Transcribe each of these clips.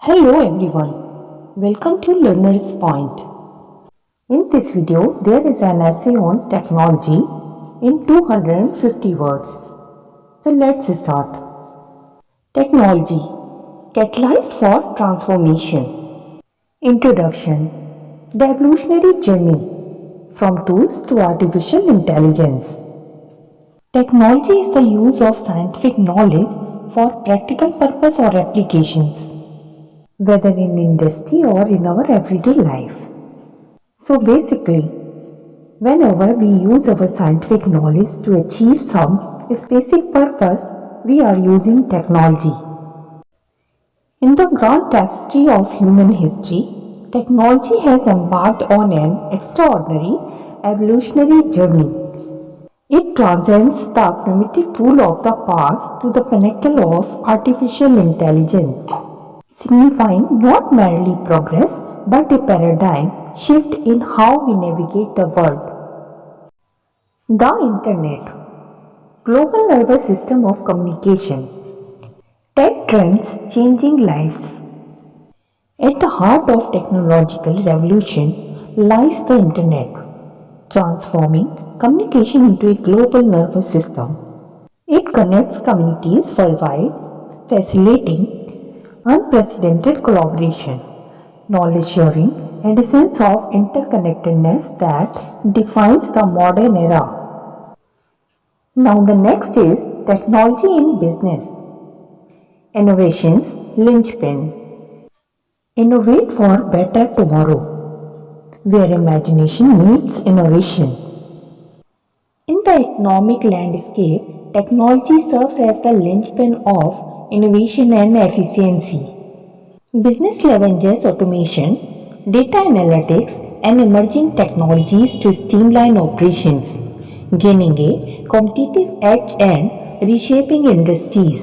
Hello everyone, welcome to Learner's Point. In this video, there is an essay on technology in 250 words. So let's start. Technology, catalyzed for transformation. Introduction, the evolutionary journey from tools to artificial intelligence. Technology is the use of scientific knowledge for practical purpose or applications, whether in industry or in our everyday life. So basically, whenever we use our scientific knowledge to achieve some specific purpose, we are using technology. In the grand tapestry of human history, technology has embarked on an extraordinary evolutionary journey. It transcends the primitive tool of the past to the pinnacle of artificial intelligence, signifying not merely progress but a paradigm shift in how we navigate the world. The Internet, global nervous system of communication, tech trends changing lives. At the heart of technological revolution lies the Internet, transforming communication into a global nervous system. It connects communities worldwide, facilitating unprecedented collaboration, knowledge sharing, and a sense of interconnectedness that defines the modern era. Now, the next is technology in business. Innovations linchpin. Innovate for better tomorrow, where imagination meets innovation. In the economic landscape, technology serves as the linchpin of innovation and efficiency. Business leverages automation, data analytics, and emerging technologies to streamline operations, gaining a competitive edge and reshaping industries.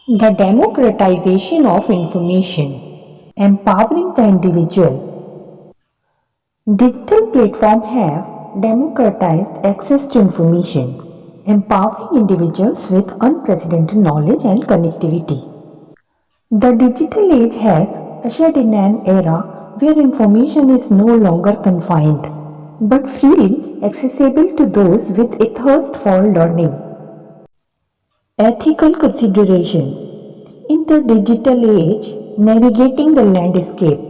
The democratization of information, empowering the individual. Digital platforms have democratized access to information, empowering individuals with unprecedented knowledge and connectivity. The digital age has ushered in an era where information is no longer confined, but freely accessible to those with a thirst for learning. Ethical consideration. In the digital age, navigating the landscape.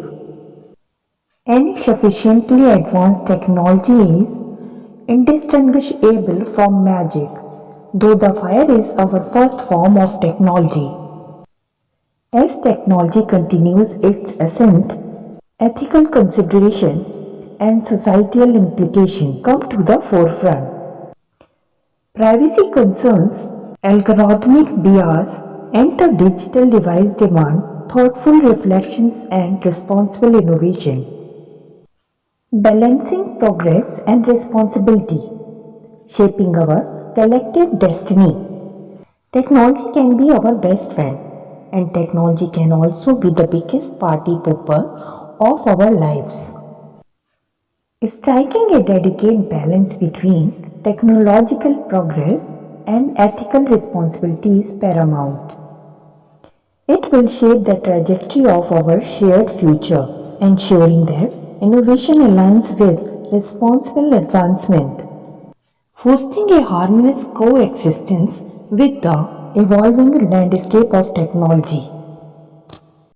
Any sufficiently advanced technology is indistinguishable from magic, though the fire is our first form of technology. As technology continues its ascent, ethical consideration and societal implication come to the forefront. Privacy concerns, algorithmic bias, and the digital device demand thoughtful reflections and responsible innovation. Balancing progress and responsibility, shaping our collective destiny. Technology can be our best friend, and technology can also be the biggest party pooper of our lives. Striking a delicate balance between technological progress and ethical responsibility is paramount. It will shape the trajectory of our shared future, ensuring that innovation aligns with responsible advancement, fostering a harmonious coexistence with the evolving landscape of technology.